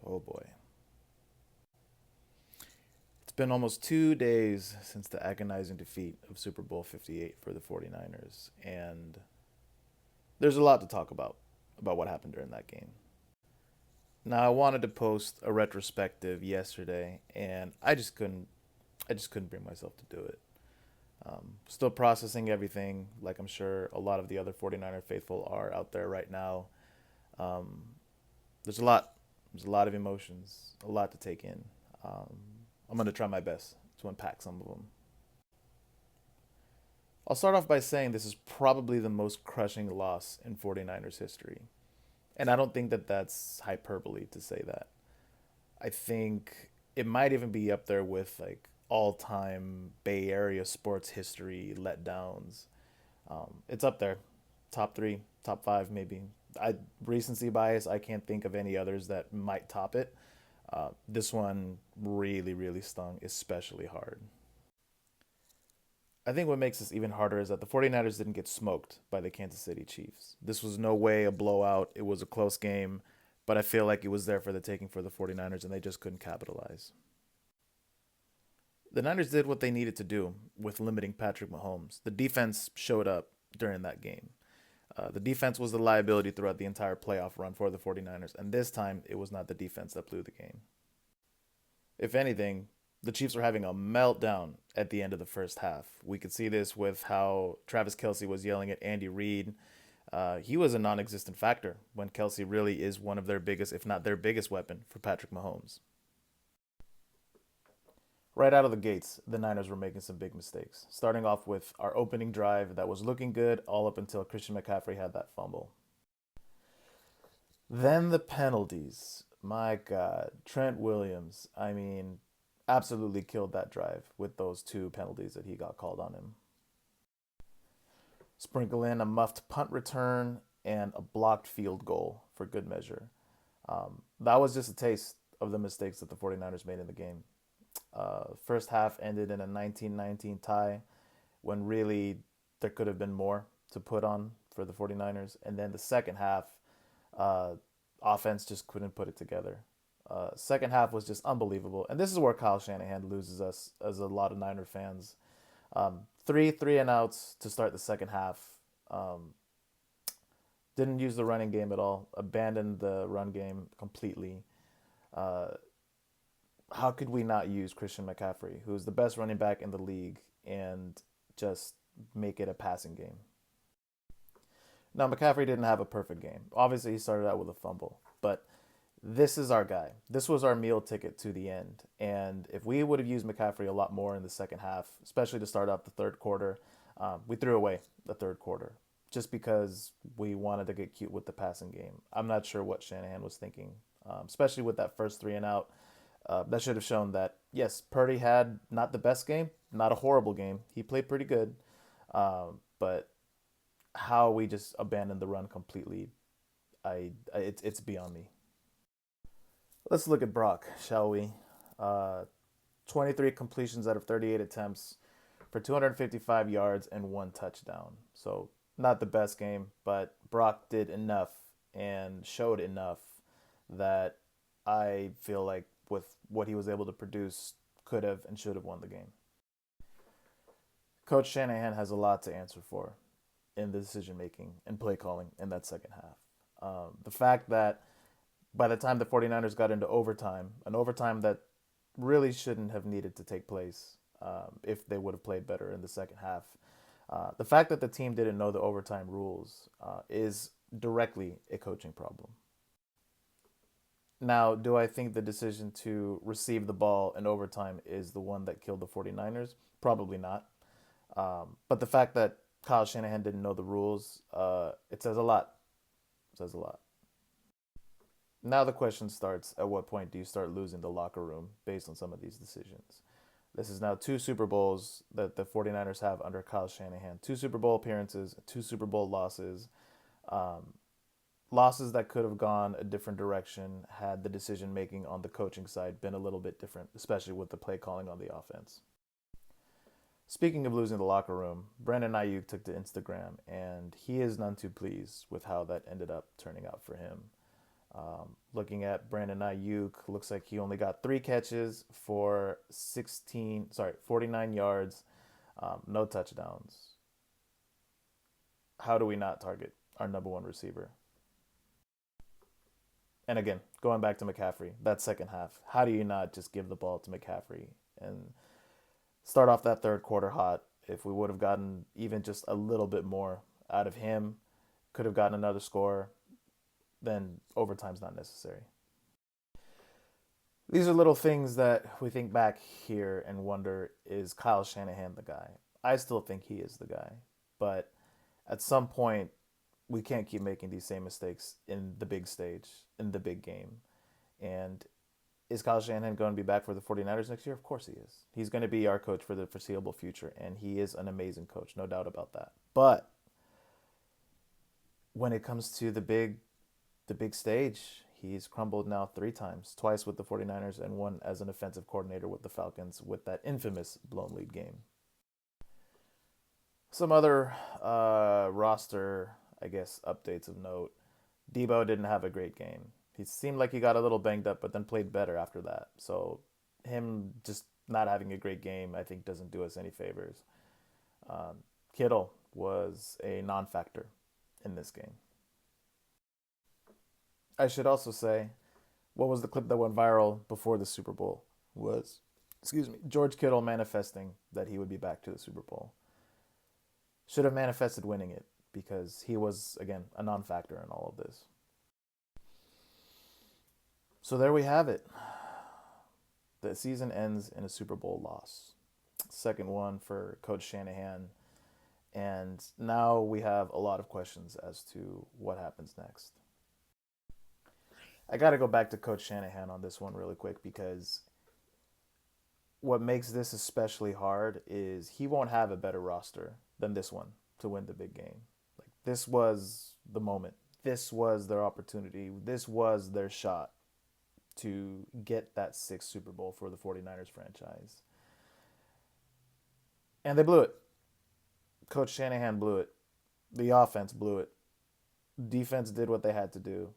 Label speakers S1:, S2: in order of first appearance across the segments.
S1: Oh boy. It's been almost 2 days since the agonizing defeat of Super Bowl 58 for the 49ers, and there's a lot to talk about what happened during that game. Now, I wanted to post a retrospective yesterday, and I just couldn't bring myself to do it. Still processing everything, like I'm sure a lot of the other 49er faithful are out there right now. Um, there's a lot. There's a lot of emotions, a lot to take in. Um, I'm going to try my best to unpack some of them. I'll start off by saying this is probably the most crushing loss in 49ers history. And I don't think that that's hyperbole to say that. I think it might even be up there with like all time Bay Area sports history letdowns. It's up there, top three, top five, maybe. I recency bias. I can't think of any others that might top it. This one really, really stung, especially hard. I think what makes this even harder is that the 49ers didn't get smoked by the Kansas City Chiefs. This was no way a blowout. It was a close game, but I feel like it was there for the taking for the 49ers and they just couldn't capitalize. The Niners did what they needed to do with limiting Patrick Mahomes. The defense showed up during that game. The defense was the liability throughout the entire playoff run for the 49ers, and this time it was not the defense that blew the game. If anything, the Chiefs were having a meltdown at the end of the first half. We could see this with how Travis Kelsey was yelling at Andy Reid. He was a non existent factor when Kelsey really is one of their biggest, if not their biggest weapon for Patrick Mahomes. Right out of the gates, the Niners were making some big mistakes. Starting off with our opening drive that was looking good all up until Christian McCaffrey had that fumble. Then the penalties. My God. Trent Williams, I mean, absolutely killed that drive with those two penalties that he got called on him. Sprinkle in a muffed punt return and a blocked field goal for good measure. That was just a taste of the mistakes that the 49ers made in the game. First half ended in a 19-19 tie when really there could have been more to put on for the 49ers. And then the second half, uh, offense just couldn't put it together. Second half was just unbelievable. And this is where Kyle Shanahan loses us as a lot of Niner fans. Three and outs to start the second half. Um, didn't use the running game at all. Abandoned the run game completely. Uh, how could we not use Christian McCaffrey, who's the best running back in the league, and just make it a passing game? Now, McCaffrey didn't have a perfect game. Obviously, he started out with a fumble, but this is our guy. This was our meal ticket to the end. And if we would have used McCaffrey a lot more in the second half, especially to start up the third quarter, we threw away the third quarter just because we wanted to get cute with the passing game. I'm not sure what Shanahan was thinking, especially with that first three and out. That should have shown that, yes, Purdy had not the best game, not a horrible game. He played pretty good. But how we just abandoned the run completely, it's beyond me. Let's look at Brock, shall we? Uh, 23 completions out of 38 attempts for 255 yards and one touchdown. So, not the best game, but Brock did enough and showed enough that I feel like with what he was able to produce, could have and should have won the game. Coach Shanahan has a lot to answer for in the decision making and play calling in that second half. The fact that by the time the 49ers got into overtime, an overtime that really shouldn't have needed to take place if they would have played better in the second half. The fact that the team didn't know the overtime rules is directly a coaching problem. Now, do I think the decision to receive the ball in overtime is the one that killed the 49ers? Probably not. But the fact that Kyle Shanahan didn't know the rules, it says a lot. It says a lot. Now the question starts, at what point do you start losing the locker room based on some of these decisions? This is now two Super Bowls that the 49ers have under Kyle Shanahan. Two Super Bowl appearances, two Super Bowl losses. Um, Losses that could have gone a different direction had the decision making on the coaching side been a little bit different, especially with the play calling on the offense. Speaking of losing the locker room, Brandon Ayuk took to Instagram, and he is none too pleased with how that ended up turning out for him. Looking at Brandon Ayuk, looks like he only got 3 catches for 49 yards, no touchdowns. How do we not target our number one receiver? And again, going back to McCaffrey, that second half, how do you not just give the ball to McCaffrey and start off that third quarter hot? If we would have gotten even just a little bit more out of him, could have gotten another score, then overtime's not necessary. These are little things that we think back here and wonder, is Kyle Shanahan the guy? I still think he is the guy. But at some point, we can't keep making these same mistakes in the big stage, in the big game. And is Kyle Shanahan going to be back for the 49ers next year? Of course he is. He's going to be our coach for the foreseeable future, and he is an amazing coach, no doubt about that. But when it comes to the big stage, he's crumbled now 3 times, twice with the 49ers and one as an offensive coordinator with the Falcons with that infamous blown lead game. Some other roster, I guess, updates of note. Debo didn't have a great game. He seemed like he got a little banged up, but then played better after that. So him just not having a great game, I think, doesn't do us any favors. Kittle was a non-factor in this game. I should also say, what was the clip that went viral before the Super Bowl? Was, George Kittle manifesting that he would be back to the Super Bowl. Should have manifested winning it because he was, again, a non-factor in all of this. So there we have it. The season ends in a Super Bowl loss. Second one for Coach Shanahan. And now we have a lot of questions as to what happens next. I got to go back to Coach Shanahan on this one really quick because what makes this especially hard is he won't have a better roster than this one to win the big game. Like, this was the moment. This was their opportunity. This was their shot to get that 6th Super Bowl for the 49ers franchise. And they blew it. Coach Shanahan blew it. The offense blew it. Defense did what they had to do.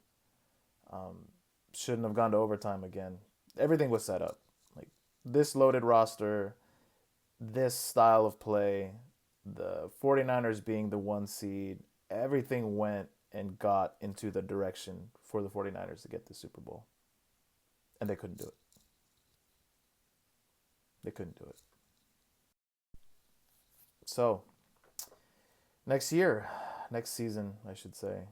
S1: Shouldn't have gone to overtime again. Everything was set up. Like, this loaded roster, this style of play, the 49ers being the 1 seed, everything went and got into the direction for the 49ers to get the Super Bowl. And they couldn't do it. They couldn't do it. So, next season, I should say,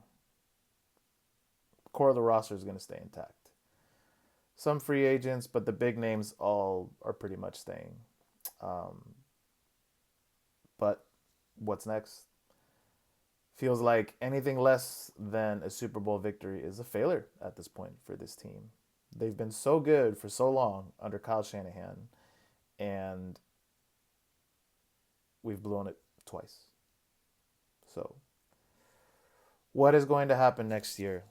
S1: core of the roster is going to stay intact. Some free agents, but the big names all are pretty much staying. But what's next? Feels like anything less than a Super Bowl victory is a failure at this point for this team. They've been so good for so long under Kyle Shanahan, and we've blown it twice. So, what is going to happen next year?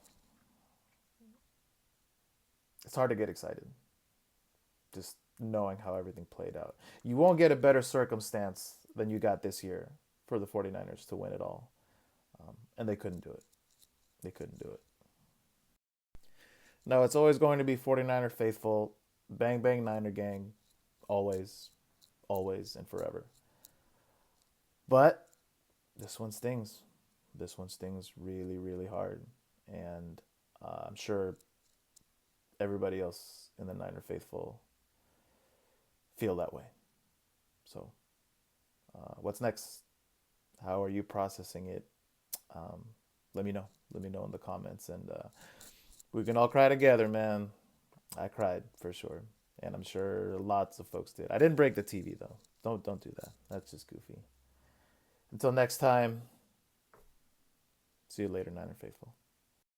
S1: It's hard to get excited just knowing how everything played out. You won't get a better circumstance than you got this year for the 49ers to win it all. And they couldn't do it. They couldn't do it. No, it's always going to be 49er faithful. Bang, bang, Niner gang. Always, always, and forever. But this one stings. This one stings really, really hard. And I'm sure everybody else in the Niner faithful feel that way. So, what's next? How are you processing it? Let me know. Let me know in the comments, and we can all cry together, man. I cried for sure, and I'm sure lots of folks did. I didn't break the TV though. Don't do that. That's just goofy. Until next time. See you later, Niner faithful.